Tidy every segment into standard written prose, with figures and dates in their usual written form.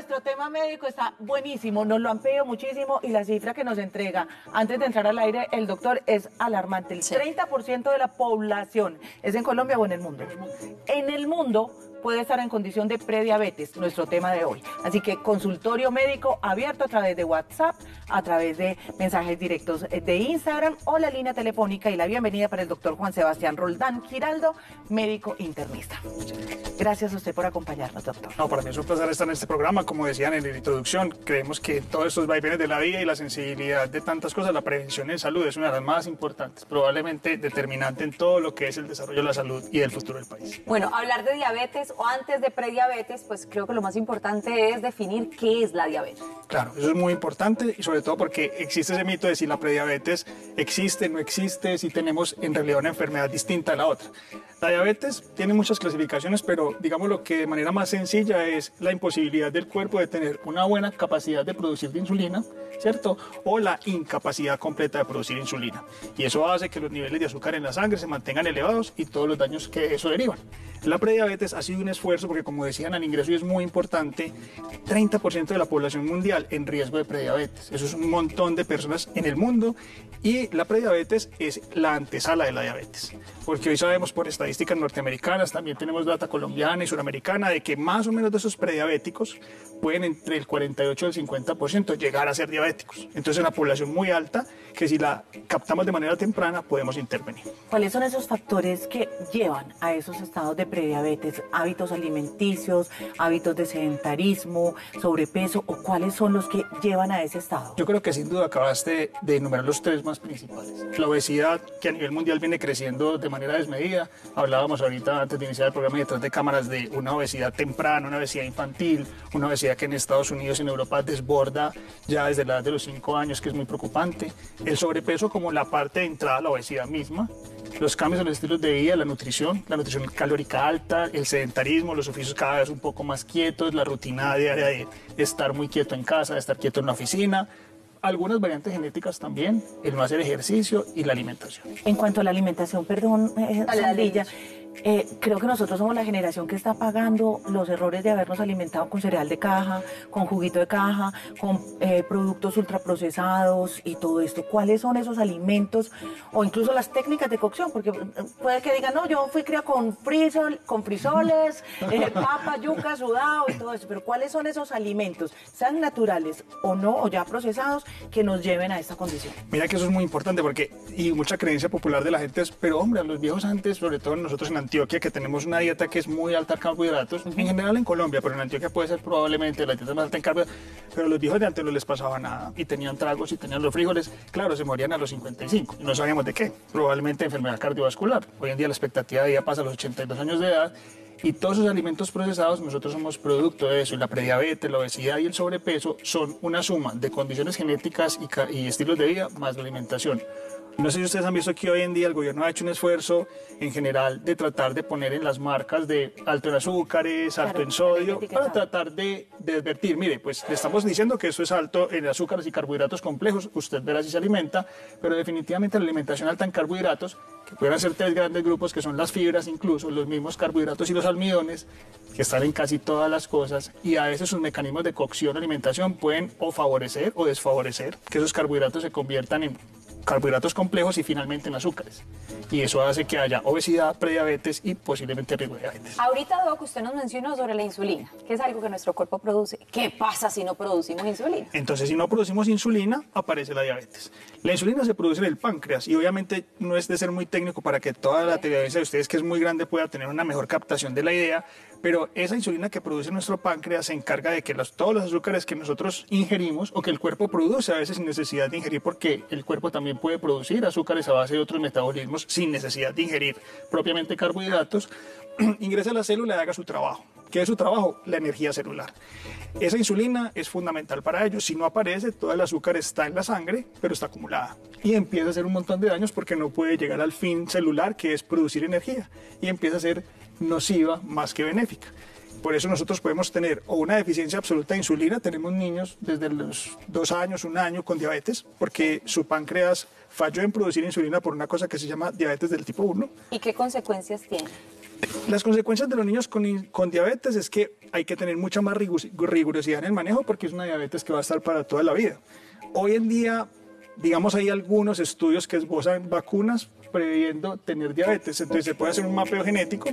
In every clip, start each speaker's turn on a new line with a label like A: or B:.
A: nuestro tema médico está buenísimo, nos lo han pedido muchísimo y la cifra que nos entrega antes de entrar al aire el doctor es alarmante. El 30% de la población, ¿es en Colombia o en el mundo? En el mundo puede estar en condición de prediabetes, nuestro tema de hoy. Así que consultorio médico abierto a través de WhatsApp, a través de mensajes directos de Instagram o la línea telefónica, y la bienvenida para el doctor Juan Sebastián Roldán Giraldo, médico internista. Gracias a usted por acompañarnos, doctor.
B: No, para mí es un placer estar en este programa. Como decían en la introducción, creemos que todos estos vaivenes de la vida y la sensibilidad de tantas cosas, la prevención en salud es una de las más importantes, probablemente determinante en todo lo que es el desarrollo de la salud y del futuro del país.
C: Bueno, hablar de diabetes o antes de prediabetes, pues creo que lo más importante es definir qué es la diabetes.
B: Claro, eso es muy importante y sobre todo porque existe ese mito de si la prediabetes existe, no existe, si tenemos en realidad una enfermedad distinta a la otra. La diabetes tiene muchas clasificaciones, pero digamos lo que de manera más sencilla es la imposibilidad del cuerpo de tener una buena capacidad de producir de insulina, ¿cierto? O la incapacidad completa de producir insulina. Y eso hace que los niveles de azúcar en la sangre se mantengan elevados y todos los daños que eso derivan. La prediabetes ha sido un esfuerzo porque, como decían al ingreso, y es muy importante, 30% de la población mundial en riesgo de prediabetes. Eso es un montón de personas en el mundo y la prediabetes es la antesala de la diabetes. Porque hoy sabemos por estadísticas norteamericanas, también tenemos data colombiana y suramericana, de que más o menos de esos prediabéticos pueden entre el 48 y el 50% llegar a ser diabéticos. Entonces es una población muy alta que si la captamos de manera temprana podemos intervenir.
A: ¿Cuáles son esos factores que llevan a esos estados de prediabetes? ¿Hábitos alimenticios, hábitos de sedentarismo, sobrepeso, o cuáles son los que llevan a ese estado?
B: Yo creo que sin duda acabaste de enumerar los tres más principales. La obesidad, que a nivel mundial viene creciendo de manera desmedida. Hablábamos ahorita antes de iniciar el programa detrás de cámaras de una obesidad temprana, una obesidad infantil, una obesidad que en Estados Unidos y en Europa desborda ya desde la edad de los 5 años, que es muy preocupante. El sobrepeso como la parte de entrada a la obesidad misma. Los cambios en los estilos de vida, la nutrición calórica alta, el sedentarismo, los oficios cada vez un poco más quietos, la rutina diaria de estar muy quieto en casa, de estar quieto en la oficina, algunas variantes genéticas también, el no hacer ejercicio y la alimentación.
A: En cuanto a la alimentación, perdón, Sandrilla, creo que nosotros somos la generación que está pagando los errores de habernos alimentado con cereal de caja, con juguito de caja, con productos ultraprocesados y todo esto. ¿Cuáles son esos alimentos o incluso las técnicas de cocción? Porque puede que digan, no, yo fui criado con frisoles, papa, yuca, sudado y todo eso, pero ¿cuáles son esos alimentos, sean naturales o no, o ya procesados, que nos lleven a esta condición?
B: Mira que eso es muy importante porque, y mucha creencia popular de la gente es, pero hombre, los viejos antes, sobre todo nosotros en Antioquia, que tenemos una dieta que es muy alta en carbohidratos, en general en Colombia, pero en Antioquia puede ser probablemente la dieta más alta en carbohidratos, pero los viejos de antes no les pasaba nada y tenían tragos y tenían los frijoles, claro, se morían a los 55 y no sabíamos de qué, probablemente enfermedad cardiovascular. Hoy en día la expectativa de vida pasa a los 82 años de edad y todos esos alimentos procesados, nosotros somos producto de eso, y la prediabetes, la obesidad y el sobrepeso son una suma de condiciones genéticas y estilos de vida más la alimentación. No sé si ustedes han visto que hoy en día el gobierno ha hecho un esfuerzo en general de tratar de poner en las marcas de alto en azúcares, alto en sodio, para tratar de advertir, mire, pues le estamos diciendo que eso es alto en azúcares y carbohidratos complejos, usted verá si se alimenta, pero definitivamente la alimentación alta en carbohidratos, que pueden ser tres grandes grupos que son las fibras, incluso los mismos carbohidratos y los almidones, que están en casi todas las cosas, y a veces sus mecanismos de cocción o alimentación pueden o favorecer o desfavorecer que esos carbohidratos se conviertan en carbohidratos complejos y finalmente en azúcares. Y eso hace que haya obesidad, prediabetes y posiblemente riesgo de diabetes.
C: Ahorita, Doc, usted nos mencionó sobre la insulina, que es algo que nuestro cuerpo produce. ¿Qué pasa si no producimos insulina?
B: Entonces, si no producimos insulina, aparece la diabetes. La insulina se produce en el páncreas y obviamente no es de ser muy técnico para que toda la teleaudiencia de ustedes, que es muy grande, pueda tener una mejor captación de la idea, pero esa insulina que produce nuestro páncreas se encarga de que todos los azúcares que nosotros ingerimos o que el cuerpo produce a veces sin necesidad de ingerir, porque el cuerpo también puede producir azúcares a base de otros metabolismos sin necesidad de ingerir propiamente carbohidratos, ingresa a la célula y haga su trabajo. ¿Qué es su trabajo? La energía celular. Esa insulina es fundamental para ello. Si no aparece, todo el azúcar está en la sangre, pero está acumulada. Y empieza a hacer un montón de daños porque no puede llegar al fin celular, que es producir energía. Y empieza a ser nociva más que benéfica. Por eso nosotros podemos tener o una deficiencia absoluta de insulina, tenemos niños desde los 2 años, 1 año con diabetes, porque su páncreas falló en producir insulina por una cosa que se llama diabetes del tipo 1.
C: ¿Y qué consecuencias tiene?
B: Las consecuencias de los niños con diabetes es que hay que tener mucha más rigurosidad en el manejo porque es una diabetes que va a estar para toda la vida. Hoy en día, digamos, hay algunos estudios que esbozan vacunas previendo tener diabetes. Entonces se puede hacer un mapeo genético,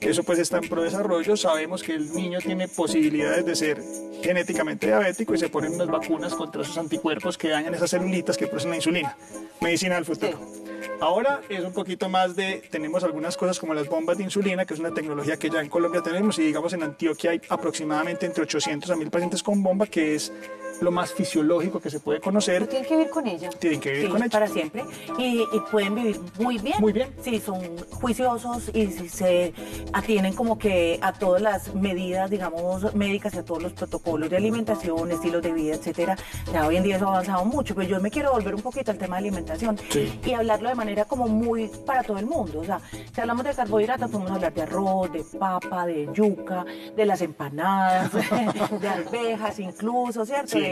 B: eso pues está en prodesarrollo, sabemos que el niño tiene posibilidades de ser genéticamente diabético y se ponen unas vacunas contra esos anticuerpos que dañan esas celulitas que producen la insulina. Medicina del futuro. Sí. Ahora es un poquito más tenemos algunas cosas como las bombas de insulina, que es una tecnología que ya en Colombia tenemos, y digamos en Antioquia hay aproximadamente entre 800 a 1000 pacientes con bomba, que es lo más fisiológico que se puede conocer.
C: ¿Tienen que vivir con ella?
B: Tienen que vivir con ella.
A: Para siempre. Y pueden vivir muy bien.
B: Muy bien.
A: Sí, son juiciosos y si se atienen como que a todas las medidas, digamos, médicas y a todos los protocolos de alimentación, estilos de vida, etcétera. Ya hoy en día eso ha avanzado mucho, pero yo me quiero volver un poquito al tema de alimentación y hablarlo de manera como muy para todo el mundo. O sea, si hablamos de carbohidratos, podemos hablar de arroz, de papa, de yuca, de las empanadas, de arvejas incluso, ¿cierto?
B: Sí.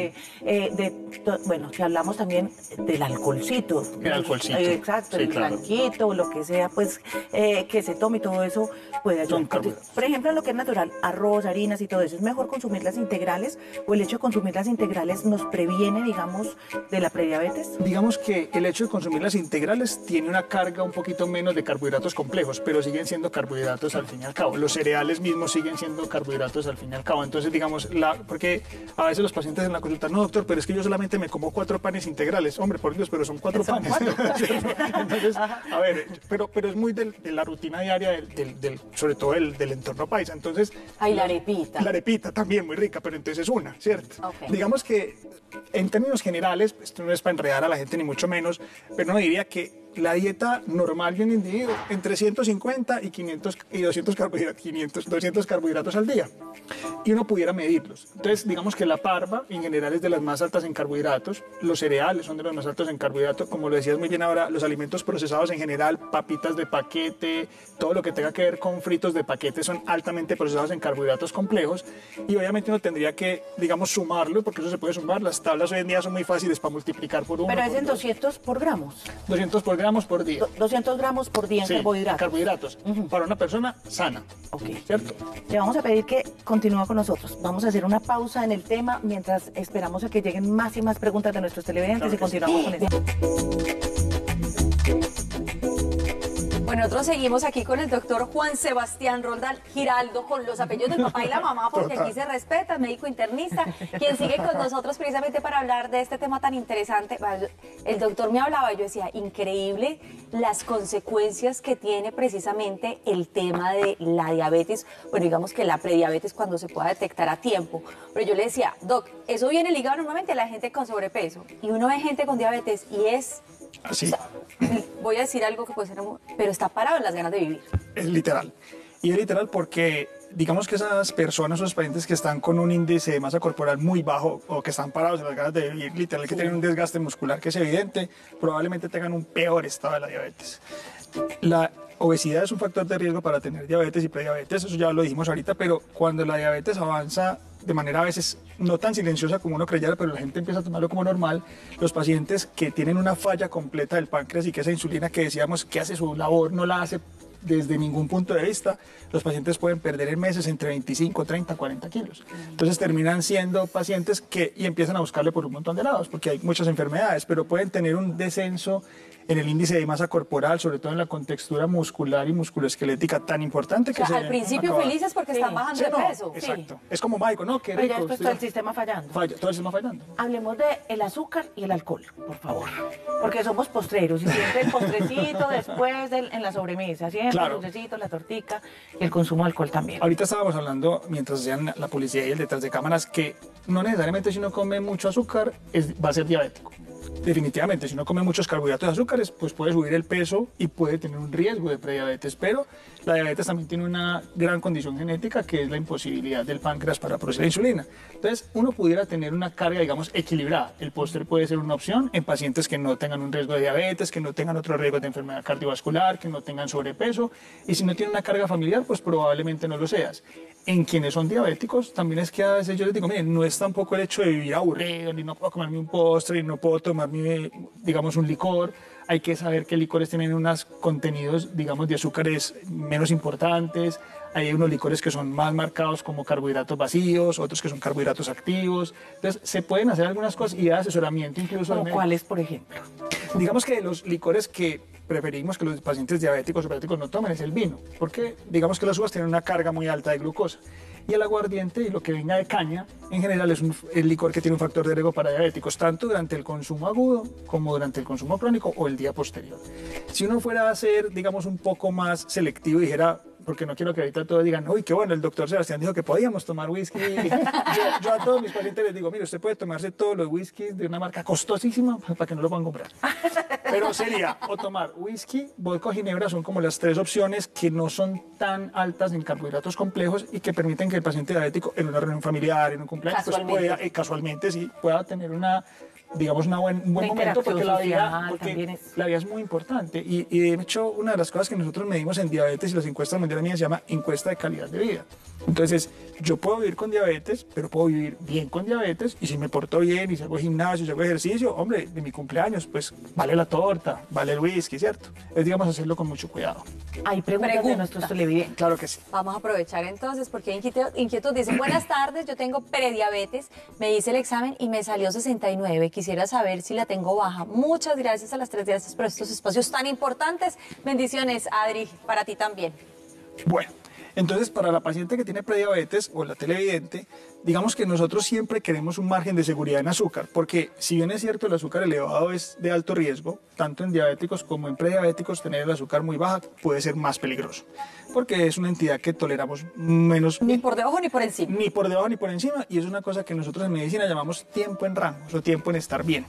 A: Bueno, si hablamos también del alcoholcito.
B: El alcoholcito.
A: Exacto,
B: sí,
A: el
B: claro.
A: blanquito, lo que sea, pues, que se tome y todo eso puede ayudar. Por ejemplo, en lo que es natural, arroz, harinas y todo eso, ¿es mejor consumir las integrales o el hecho de consumir las integrales nos previene, digamos, de la prediabetes?
B: Digamos que el hecho de consumir las integrales tiene una carga un poquito menos de carbohidratos complejos, pero siguen siendo carbohidratos al fin y al cabo. Los cereales mismos siguen siendo carbohidratos al fin y al cabo. Entonces, digamos, porque a veces los pacientes en la consulta, no doctor, pero es que yo solamente me como 4 panes integrales. Hombre, por Dios, pero son 4 panes. Entonces, a ver, pero es muy de la rutina diaria, sobre todo del entorno paisa. Entonces,
C: ay, la arepita.
B: La arepita también muy rica, pero entonces es una, ¿cierto?
C: Okay.
B: Digamos que en términos generales, esto no es para enredar a la gente ni mucho menos, pero uno diría que la dieta normal de un individuo entre 150 y 500 y 200 carbohidratos al día, y uno pudiera medirlos. Entonces, digamos que la parva en general es de las más altas en carbohidratos, los cereales son de los más altos en carbohidratos, como lo decías muy bien ahora, los alimentos procesados en general, papitas de paquete, todo lo que tenga que ver con fritos de paquete son altamente procesados en carbohidratos complejos, y obviamente uno tendría que, digamos, sumarlo, porque eso se puede sumar. Las tablas hoy en día son muy fáciles para multiplicar por 1.
A: Pero es en 200 por gramos.
B: 200 por gramos por día.
A: 200 gramos por día en carbohidratos.
B: Carbohidratos, para una persona sana.
A: Ok.
B: ¿Cierto?
A: Le vamos a pedir que continúe con nosotros. Vamos a hacer una pausa en el tema mientras esperamos a que lleguen más y más preguntas de nuestros televidentes y continuamos con esto.
C: Bueno, nosotros seguimos aquí con el doctor Juan Sebastián Roldán Giraldo, con los apellidos del papá y la mamá, porque aquí se respeta, médico internista, quien sigue con nosotros precisamente para hablar de este tema tan interesante. El doctor me hablaba y yo decía, increíble las consecuencias que tiene precisamente el tema de la diabetes, bueno, digamos que la prediabetes cuando se pueda detectar a tiempo. Pero yo le decía, doc, eso viene ligado normalmente a la gente con sobrepeso, y uno ve gente con diabetes y es...
B: Así.
C: O sea, voy a decir algo que puede ser, pero está parado en las ganas de vivir.
B: Es literal. Y es literal porque, digamos que esas personas, esos pacientes que están con un índice de masa corporal muy bajo o que están parados en las ganas de vivir, literal, que tienen un desgaste muscular que es evidente, probablemente tengan un peor estado de la diabetes. La obesidad es un factor de riesgo para tener diabetes y prediabetes, eso ya lo dijimos ahorita, pero cuando la diabetes avanza de manera a veces no tan silenciosa como uno creyera, pero la gente empieza a tomarlo como normal, los pacientes que tienen una falla completa del páncreas y que esa insulina que decíamos que hace su labor no la hace desde ningún punto de vista, los pacientes pueden perder en meses entre 25, 30, 40 kilos. Entonces terminan siendo pacientes y empiezan a buscarle por un montón de lados, porque hay muchas enfermedades, pero pueden tener un descenso en el índice de masa corporal, sobre todo en la contextura muscular y musculoesquelética tan importante que
C: al principio felices porque están bajando de peso.
B: Exacto. Sí. Es como mágico, ¿no? Qué
A: rico. Pero ya después todo el sistema fallando.
B: Todo el sistema fallando.
A: Hablemos del azúcar y el alcohol, por favor. Porque somos postreros y siempre el postrecito después en la sobremesa, siempre
B: claro.
A: El dulcecito, la tortica y el consumo de alcohol también.
B: Ahorita estábamos hablando, mientras hacían la publicidad y el detrás de cámaras, que no necesariamente si uno come mucho azúcar va a ser diabético. Definitivamente, si uno come muchos carbohidratos y azúcares, pues puede subir el peso y puede tener un riesgo de prediabetes, pero la diabetes también tiene una gran condición genética que es la imposibilidad del páncreas para producir la insulina. Entonces, uno pudiera tener una carga, digamos, equilibrada. El postre puede ser una opción en pacientes que no tengan un riesgo de diabetes, que no tengan otro riesgo de enfermedad cardiovascular, que no tengan sobrepeso, y si no tiene una carga familiar, pues probablemente no lo seas. En quienes son diabéticos, también es que a veces yo les digo, miren, no es tampoco el hecho de vivir aburrido, ni no puedo comerme un postre, ni no puedo tomar tomarme, digamos, un licor. Hay que saber que licores tienen unos contenidos, digamos, de azúcares menos importantes. Hay unos licores que son más marcados como carbohidratos vacíos, otros que son carbohidratos activos. Entonces, se pueden hacer algunas cosas y asesoramiento incluso.
A: ¿Como cuáles, por ejemplo?
B: Digamos que los licores que preferimos que los pacientes diabéticos o diabéticos no tomen es el vino, porque digamos que las uvas tienen una carga muy alta de glucosa. Y el aguardiente y lo que venga de caña, en general es el licor que tiene un factor de riesgo para diabéticos, tanto durante el consumo agudo como durante el consumo crónico o el día posterior. Si uno fuera a ser, digamos, un poco más selectivo y dijera, porque no quiero que ahorita todos digan, uy, qué bueno, el doctor Sebastián dijo que podíamos tomar whisky. Yo a todos mis pacientes les digo, mire, usted puede tomarse todos los whiskies de una marca costosísima para que no lo puedan comprar. Pero sería o tomar whisky, vodka o ginebra, son como las 3 opciones que no son tan altas en carbohidratos complejos y que permiten que el paciente diabético en una reunión familiar, en un cumpleaños,
C: Casualmente.
B: pues casualmente sí, pueda tener una, digamos, un buen momento, porque la vida es muy importante. Y de hecho, una de las cosas que nosotros medimos en diabetes y las encuestas mundiales mías se llama encuesta de calidad de vida. Entonces, yo puedo vivir con diabetes, pero puedo vivir bien con diabetes, y si me porto bien y si hago gimnasio, si hago ejercicio, hombre, de mi cumpleaños, pues vale la torta, vale el whisky, ¿cierto? Es, digamos, hacerlo con mucho cuidado.
A: Hay preguntas de nuestros televidentes.
B: Claro que sí.
C: Vamos a aprovechar entonces porque hay inquietud. Dice, buenas tardes, yo tengo prediabetes, me hice el examen y me salió 69. Quisiera saber si la tengo baja. Muchas gracias a las 3 días por estos espacios tan importantes. Bendiciones, Adri, para ti también.
B: Bueno, entonces para la paciente que tiene prediabetes o la televidente, digamos que nosotros siempre queremos un margen de seguridad en azúcar, porque si bien es cierto el azúcar elevado es de alto riesgo, tanto en diabéticos como en prediabéticos, tener el azúcar muy baja puede ser más peligroso, porque es una entidad que toleramos menos.
C: Ni por debajo ni por encima.
B: Ni por debajo ni por encima, y es una cosa que nosotros en medicina llamamos tiempo en rangos o tiempo en estar bien.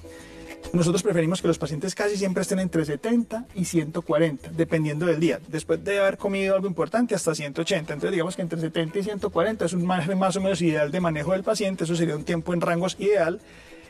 B: Nosotros preferimos que los pacientes casi siempre estén entre 70 y 140, dependiendo del día. Después de haber comido algo importante, hasta 180. Entonces, digamos que entre 70 y 140 es un margen más o menos ideal de manejo del paciente. Eso sería un tiempo en rangos ideal.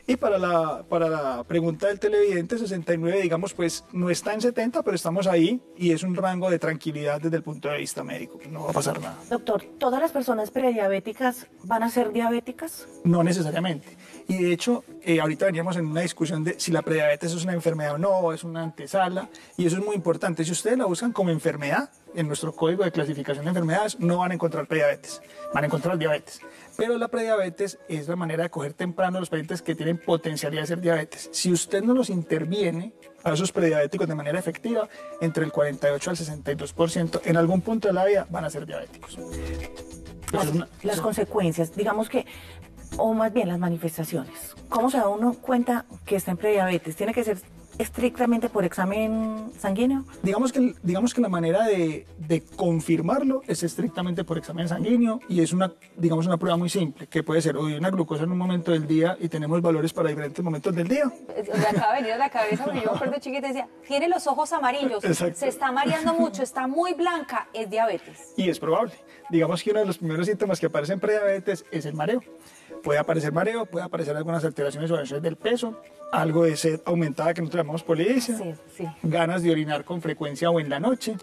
B: Y para la pregunta del televidente, 69, digamos, pues no está en 70, pero estamos ahí y es un rango de tranquilidad desde el punto de vista médico. No va a pasar nada.
A: Doctor, ¿todas las personas prediabéticas van a ser diabéticas?
B: No necesariamente. Y de hecho, ahorita veníamos en una discusión de si la prediabetes es una enfermedad o no, es una antesala, y eso es muy importante. Si ustedes la buscan como enfermedad, en nuestro código de clasificación de enfermedades no van a encontrar prediabetes, van a encontrar diabetes. Pero la prediabetes es la manera de coger temprano a los pacientes que tienen potencialidad de ser diabetes. Si usted no los interviene a esos prediabéticos de manera efectiva, entre el 48 al 62% en algún punto de la vida van a ser diabéticos.
A: Las consecuencias, digamos que, o más bien las manifestaciones. ¿Cómo se da uno cuenta que está en prediabetes? ¿Tiene que ser estrictamente por examen sanguíneo?
B: Digamos que la manera de confirmarlo es estrictamente por examen sanguíneo, y es una prueba muy simple, que puede ser hoy una glucosa en un momento del día y tenemos valores para diferentes momentos del día.
C: Me acaba de venir a la cabeza, porque yo me acuerdo chiquita y decía, tiene los ojos amarillos,
B: Exacto.
C: Se está mareando mucho, está muy blanca, es diabetes.
B: Y es probable. Digamos que uno de los primeros síntomas que aparecen en prediabetes es el mareo. Puede aparecer mareo, puede aparecer algunas alteraciones o variaciones del peso, algo de sed aumentada que nosotros llamamos polidipsia,
C: Sí.
B: ganas de orinar con frecuencia o en la noche,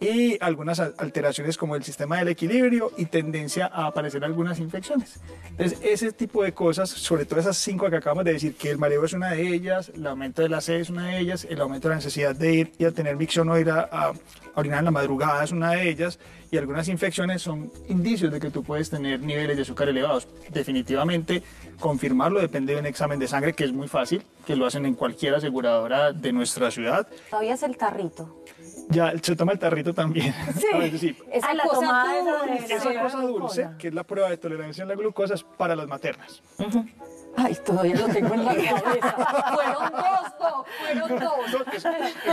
B: y algunas alteraciones como el sistema del equilibrio y tendencia a aparecer algunas infecciones. Entonces, ese tipo de cosas, sobre todo esas 5 que acabamos de decir, que el mareo es una de ellas, el aumento de la sed es una de ellas, el aumento de la necesidad de ir y a tener micción o ir a orinar en la madrugada es una de ellas, y algunas infecciones son indicios de que tú puedes tener niveles de azúcar elevados. Definitivamente, confirmarlo depende de un examen de sangre, que es muy fácil, que lo hacen en cualquier aseguradora de nuestra ciudad.
C: Todavía es el tarrito.
B: Ya se toma el tarrito también. A veces sí.
C: Esa
A: la
C: cosa
A: tomada
C: dulce.
B: Esa cosa dulce, que es la prueba de tolerancia a la glucosa, es para las maternas.
C: Ay, todavía lo tengo en la cabeza. Fueron dos.
B: Es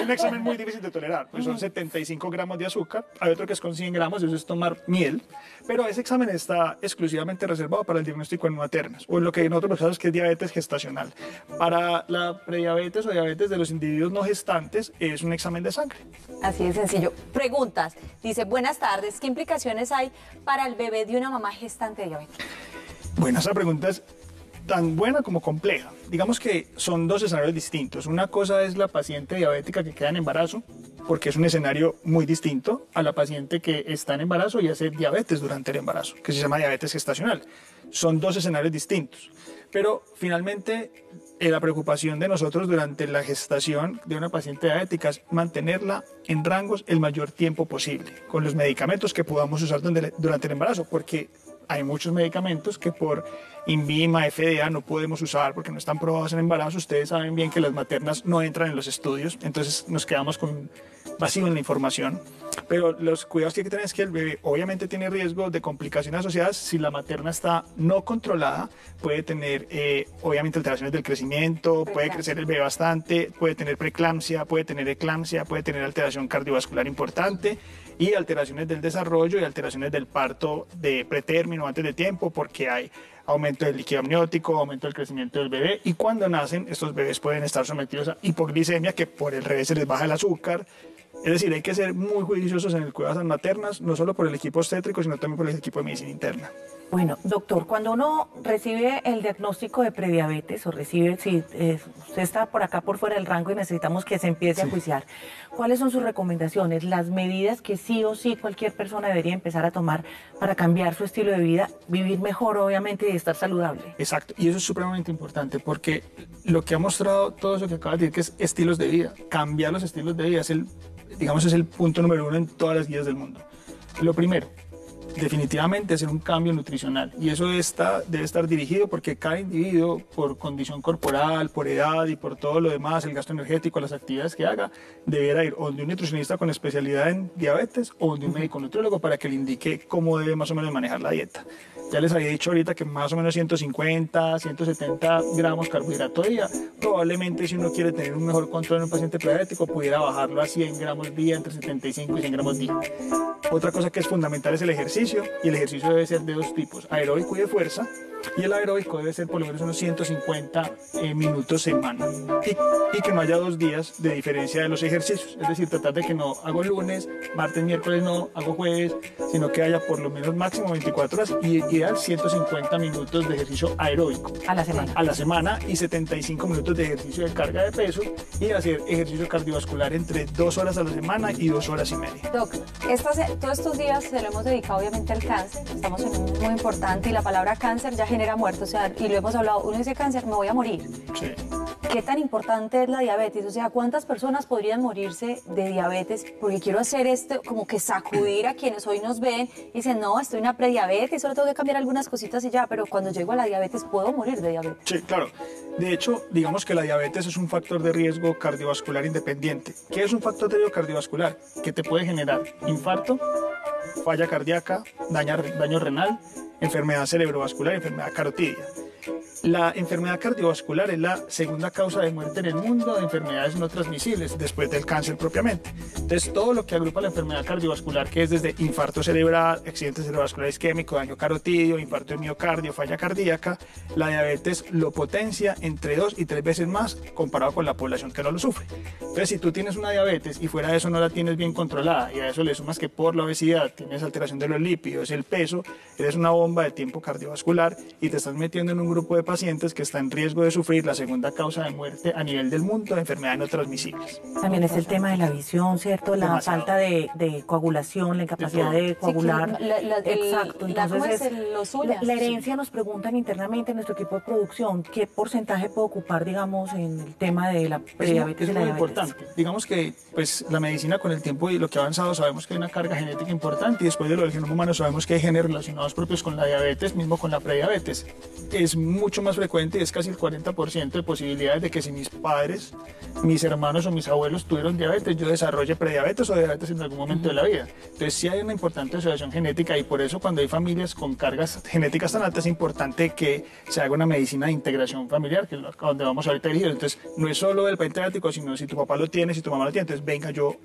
B: un examen muy difícil de tolerar, pues son 75 gramos de azúcar. Hay otro que es con 100 gramos, eso es tomar miel. Pero ese examen está exclusivamente reservado para el diagnóstico en maternas, o en lo que nosotros pensamos que es diabetes gestacional. Para la prediabetes o diabetes de los individuos no gestantes, es un examen de sangre.
C: Así de sencillo. Preguntas. Dice, buenas tardes, ¿qué implicaciones hay para el bebé de una mamá gestante diabética?
B: Bueno, esa pregunta es tan buena como compleja. Digamos que son 2 escenarios distintos. Una cosa es la paciente diabética que queda en embarazo, porque es un escenario muy distinto a la paciente que está en embarazo y hace diabetes durante el embarazo, que se llama diabetes gestacional. son dos escenarios distintos. Pero finalmente la preocupación de nosotros durante la gestación de una paciente diabética es mantenerla en rangos el mayor tiempo posible, con los medicamentos que podamos usar durante el embarazo, porque hay muchos medicamentos que por INVIMA, FDA no podemos usar porque no están probados en embarazo. Ustedes saben bien que las maternas no entran en los estudios, entonces nos quedamos con vacío en la información. Pero los cuidados que hay que tener es que el bebé obviamente tiene riesgo de complicaciones asociadas. Si la materna está no controlada, puede tener obviamente alteraciones del crecimiento, puede crecer el bebé bastante, puede tener preeclampsia, puede tener eclampsia, puede tener alteración cardiovascular importante y alteraciones del desarrollo y alteraciones del parto de pretérmino antes de tiempo, porque hay aumento del líquido amniótico, aumento del crecimiento del bebé, y cuando nacen estos bebés pueden estar sometidos a hipoglicemia, que por el revés se les baja el azúcar. Es decir, hay que ser muy juiciosos en el cuidado de las maternas, no solo por el equipo obstétrico, sino también por el equipo de medicina interna.
A: Bueno, doctor, cuando uno recibe el diagnóstico de prediabetes o recibe, si usted está por acá por fuera del rango y necesitamos que se empiece a juiciar, ¿cuáles son sus recomendaciones, las medidas que sí o sí cualquier persona debería empezar a tomar para cambiar su estilo de vida, vivir mejor obviamente y estar saludable?
B: Exacto, y eso es supremamente importante porque lo que ha mostrado todo eso que acabas de decir, que es estilos de vida, cambiar los estilos de vida es el punto número 1 en todas las guías del mundo. Lo primero, definitivamente hacer un cambio nutricional, y eso debe estar dirigido porque cada individuo, por condición corporal, por edad y por todo lo demás, el gasto energético, las actividades que haga, deberá ir o de un nutricionista con especialidad en diabetes o de un médico nutriólogo para que le indique cómo debe más o menos manejar la dieta. Ya les había dicho ahorita que más o menos 150, 170 gramos carbohidrato día. Probablemente si uno quiere tener un mejor control en un paciente prediabético pudiera bajarlo a 100 gramos día, entre 75 y 100 gramos día. Otra cosa que es fundamental es el ejercicio, y el ejercicio debe ser de dos tipos, aeróbico y de fuerza, y el aeróbico debe ser por lo menos unos 150 minutos semana, y que no haya 2 días de diferencia de los ejercicios, es decir, tratar de que no hago lunes, martes, miércoles no, hago jueves, sino que haya por lo menos máximo 24 horas y ideal 150 minutos de ejercicio aeróbico
A: A la semana
B: y 75 minutos de ejercicio de carga de peso, y hacer ejercicio cardiovascular entre 2 horas a la semana y 2 horas y media.
C: Doc, todos estos días se lo hemos dedicado obviamente al cáncer, estamos en un momento muy importante y la palabra cáncer ya genera muerte, o sea, y lo hemos hablado, uno dice cáncer, me voy a morir.
B: Sí.
C: ¿Qué tan importante es la diabetes? O sea, ¿cuántas personas podrían morirse de diabetes? Porque quiero hacer esto, como que sacudir a quienes hoy nos ven y dicen, no, estoy en una prediabetes, solo tengo que cambiar algunas cositas y ya, pero cuando llego a la diabetes, ¿puedo morir de diabetes?
B: Sí, claro. De hecho, digamos que la diabetes es un factor de riesgo cardiovascular independiente. ¿Qué es un factor de riesgo cardiovascular? Que te puede generar infarto, falla cardíaca, daño renal, enfermedad cerebrovascular, enfermedad carotidia. La enfermedad cardiovascular es la segunda causa de muerte en el mundo de enfermedades no transmisibles, después del cáncer propiamente. Entonces, todo lo que agrupa la enfermedad cardiovascular, que es desde infarto cerebral, accidente cerebrovascular isquémico, daño carotidio, infarto de miocardio, falla cardíaca, la diabetes lo potencia entre 2 y 3 veces más comparado con la población que no lo sufre. Entonces, si tú tienes una diabetes y fuera de eso no la tienes bien controlada, y a eso le sumas que por la obesidad tienes alteración de los lípidos, el peso, eres una bomba de tiempo cardiovascular y te estás metiendo en un grupo de pacientes que está en riesgo de sufrir la segunda causa de muerte a nivel del mundo de enfermedades no transmisibles.
A: También es el tema de la visión, ¿cierto? La
B: Demasiado.
A: falta de coagulación, la incapacidad de coagular. Exacto. Entonces, la herencia, nos preguntan internamente en nuestro equipo de producción, ¿qué porcentaje puede ocupar, digamos, en el tema de la prediabetes y la
B: muy
A: diabetes?
B: importante. Digamos que pues, la medicina con el tiempo y lo que ha avanzado sabemos que hay una carga genética importante, y después de lo del genoma humano sabemos que hay genes relacionados propios con la diabetes, mismo con la prediabetes. Es mucho más frecuente y es casi el 40% de posibilidades de que si mis padres, mis hermanos o mis abuelos tuvieron diabetes, yo desarrolle prediabetes o diabetes en algún momento de la vida. Entonces sí hay una importante asociación genética, y por eso cuando hay familias con cargas genéticas tan altas es importante que se haga una medicina de integración familiar, que es a donde vamos ahorita dirigidos. Entonces no es solo el paciente diabético, sino si tu papá lo tiene, si tu mamá lo tiene, entonces venga, yo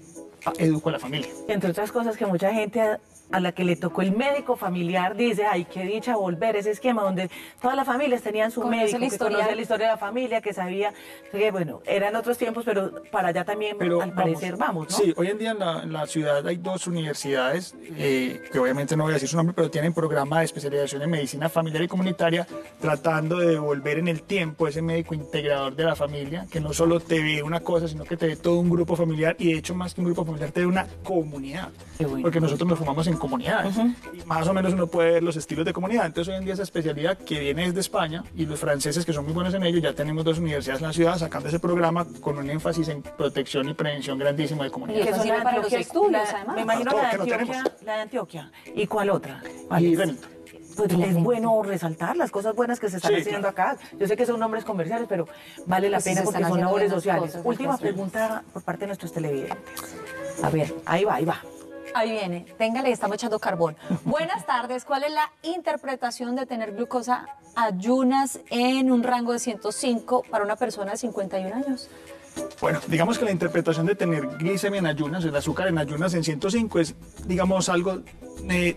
B: educo a la familia.
A: Entre otras cosas que mucha gente a la que le tocó el médico familiar dice, ay, qué dicha volver, ese esquema donde todas las familias tenían su médico, que conocía la historia de la familia, que sabía que, bueno, eran otros tiempos, pero para allá también, al parecer, vamos, ¿no?
B: Sí, hoy en día en la ciudad hay 2 universidades, que obviamente no voy a decir su nombre, pero tienen programa de especialización en medicina familiar y comunitaria, tratando de devolver en el tiempo ese médico integrador de la familia, que no solo te ve una cosa, sino que te ve todo un grupo familiar, y de hecho más que un grupo formarte de una comunidad.
A: Qué bueno.
B: Porque nosotros nos formamos en comunidades. Y más o menos uno puede ver los estilos de comunidad. Entonces hoy en día esa especialidad que viene desde España y los franceses que son muy buenos en ello, ya tenemos 2 universidades en la ciudad sacando ese programa con un énfasis en protección y prevención grandísimo de
C: Y
B: comunidad.
C: eso
A: son
C: sirve
A: la
C: para los
A: Antioquia-
C: estudios,
A: la-
C: además.
A: Me imagino
B: Todo,
A: la de
B: que no
A: Antioquia.
B: tenemos.
A: La de Antioquia. ¿Y cuál otra? ¿Cuál
B: Y
A: es?
B: Remington.
A: Pues es bueno resaltar las cosas buenas que se están
B: Sí,
A: haciendo
B: claro.
A: acá. Yo sé que son nombres comerciales, pero vale la
C: Pues sí,
A: pena
C: se
A: porque
C: están
A: son
C: haciendo
A: labores
C: buenas
A: sociales.
C: cosas,
A: Última
C: gracias.
A: pregunta por parte de nuestros televidentes. A ver, ahí va, ahí va.
C: Ahí viene, téngale, estamos echando carbón. Buenas tardes, ¿cuál es la interpretación de tener glucosa ayunas en un rango de 105 para una persona de 51 años?
B: Bueno, digamos que la interpretación de tener glicemia en ayunas, el azúcar en ayunas en 105 es, digamos, algo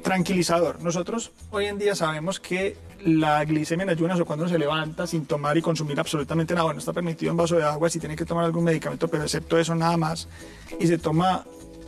B: tranquilizador. Nosotros hoy en día sabemos que la glicemia en ayunas o cuando uno se levanta sin tomar y consumir absolutamente nada, bueno, está permitido un vaso de agua si tiene que tomar algún medicamento, pero excepto eso nada más, y se toma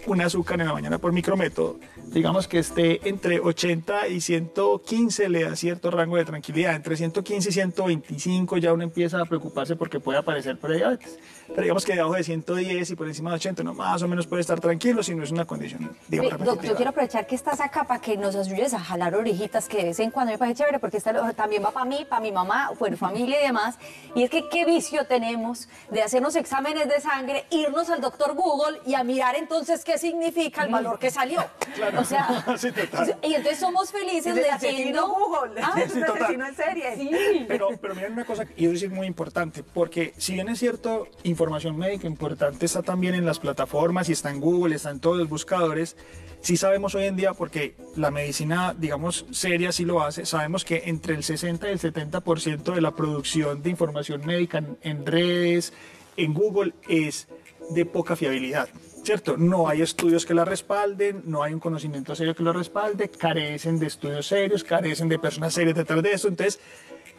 B: un azúcar en la mañana por micrométodo, digamos que esté entre 80 y 115 le da cierto rango de tranquilidad, entre 115 y 125 ya uno empieza a preocuparse porque puede aparecer prediabetes, pero digamos que debajo de 110 y por encima de 80 no más o menos puede estar tranquilo si no es una condición, digamos,
C: Doc, yo
B: repetitiva.
C: quiero aprovechar que estás acá para que nos ayudes a jalar orejitas, que de vez en cuando me parece chévere, porque también va para mí, para mi mamá, bueno, familia y demás. Y es que qué vicio tenemos de hacernos exámenes de sangre, irnos al doctor Google y a mirar entonces qué significa el valor que salió.
B: Claro.
C: O sea,
B: Sí, total.
C: y entonces somos felices
A: Es el asesino
C: leyendo.
A: Google,
C: Ah,
A: es
B: sí,
A: un
B: total.
A: asesino en serie.
C: sí.
B: Pero miren una cosa, y eso sí es muy importante, porque si bien es cierto, información médica importante está también en las plataformas y está en Google, está en todos los buscadores, sí sabemos hoy en día, porque la medicina, digamos, seria sí lo hace, sabemos que entre el 60 y el 70% de la producción de información médica en redes, en Google, es de poca fiabilidad. ¿Cierto? No hay estudios que la respalden, no hay un conocimiento serio que lo respalde, carecen de estudios serios, carecen de personas serias detrás de eso, entonces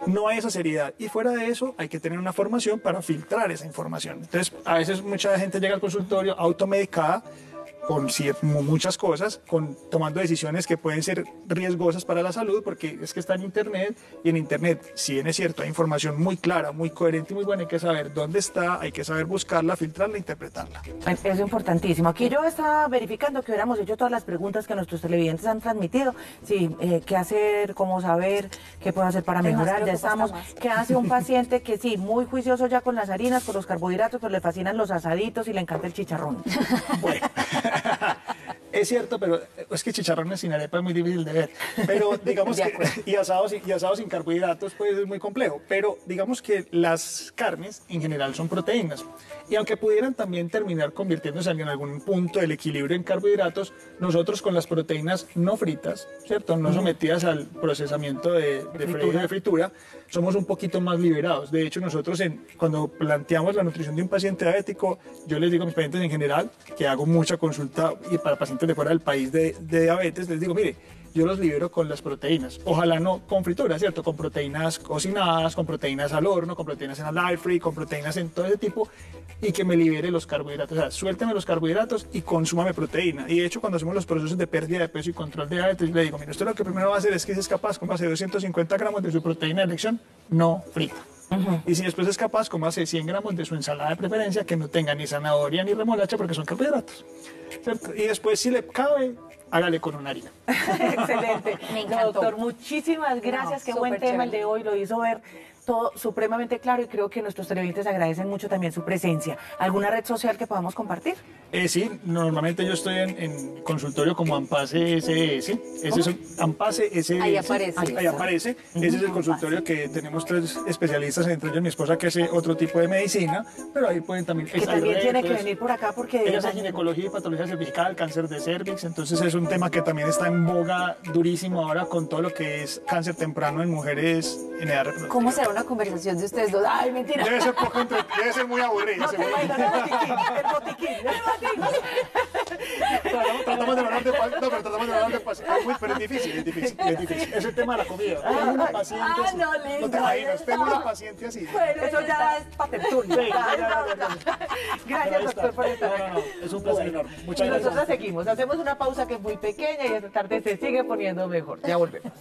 B: no hay esa seriedad. Y fuera de eso hay que tener una formación para filtrar esa información. Entonces a veces mucha gente llega al consultorio automedicada con muchas cosas, tomando decisiones que pueden ser riesgosas para la salud, porque es que está en Internet, y en Internet, si bien es cierto, hay información muy clara, muy coherente y muy buena, hay que saber dónde está, hay que saber buscarla, filtrarla, interpretarla.
A: Es importantísimo. Aquí yo estaba verificando que hubiéramos hecho todas las preguntas que nuestros televidentes han transmitido. Sí, qué hacer, cómo saber, qué puedo hacer para
C: Es más,
A: mejorar.
C: creo
A: Ya
C: que cuesta
A: estamos.
C: más.
A: ¿Qué hace un paciente que sí, muy juicioso ya con las harinas, con los carbohidratos, pero le fascinan los asaditos y le encanta el chicharrón?
B: Bueno, es cierto, pero es que chicharrones sin arepa es muy difícil de ver. Pero digamos
C: De
B: que,
C: acuerdo.
B: y asados sin carbohidratos, pues es muy complejo. Pero digamos que las carnes en general son proteínas. Y aunque pudieran también terminar convirtiéndose en algún punto del equilibrio en carbohidratos, nosotros con las proteínas no fritas, ¿cierto? No sometidas al procesamiento de fritura, somos un poquito más liberados. De hecho, nosotros cuando planteamos la nutrición de un paciente diabético, yo les digo a mis pacientes en general, que hago mucha consulta y para pacientes de fuera del país de diabetes, les digo, mire, yo los libero con las proteínas. Ojalá no con fritura, ¿cierto? Con proteínas cocinadas, con proteínas al horno, con proteínas en el air free, con proteínas en todo ese tipo, y que me libere los carbohidratos. O sea, suélteme los carbohidratos y consúmame proteína. Y de hecho, cuando hacemos los procesos de pérdida de peso y control de diabetes, le digo, mire, usted lo que primero va a hacer es que si es capaz, como hace 250 gramos de su proteína de elección no frita. Y si después es capaz, como hace 100 gramos de su ensalada de preferencia, que no tenga ni zanahoria ni remolacha, porque son carbohidratos. ¿Cierto? Y después, si le cabe, hágale con una harina.
A: Excelente.
C: Me
A: No,
C: encantó.
A: doctor, muchísimas gracias. Qué buen
C: súper
A: tema el
C: chévere.
A: de hoy. Lo hizo ver todo supremamente claro y creo que nuestros televidentes agradecen mucho también su presencia. ¿Alguna red social que podamos compartir?
B: Sí, normalmente yo estoy en consultorio como Ampase SS. Ese es Ampase SS.
C: Ahí aparece.
B: Ahí aparece. Ese es el consultorio que tenemos 3 especialistas, entre ellos mi esposa que hace otro tipo de medicina, pero ahí pueden también...
A: Que también tiene que venir por acá porque...
B: Ella hace ginecología y patología cervical, cáncer de cervix, entonces es un tema que también está en boga durísimo ahora con todo lo que es cáncer temprano en mujeres en edad reproductiva.
C: ¿Cómo será una conversación de ustedes dos? Ay, mentira.
B: Debe ser debe ser muy aburrida.
A: No te
B: seguro.
A: imaginas el botiquín.
B: Tratamos de hablar de no, pero tratamos de hablar de pacientes. Pero es difícil, es difícil, es difícil. Es el tema de la comida. Tengo una paciente así.
C: no, lindo,
B: No te imaginas,
C: ahí
B: tengo
C: está.
B: una paciente así.
C: Bueno,
A: Eso ya es para tertulia.
B: Sí, ya.
A: Gracias, doctor, por estar
B: No, es un placer enorme. Muchas
A: Y
B: gracias.
A: nosotros seguimos. Hacemos una pausa que es muy pequeña y esta tarde se sigue poniendo mejor. Ya volvemos.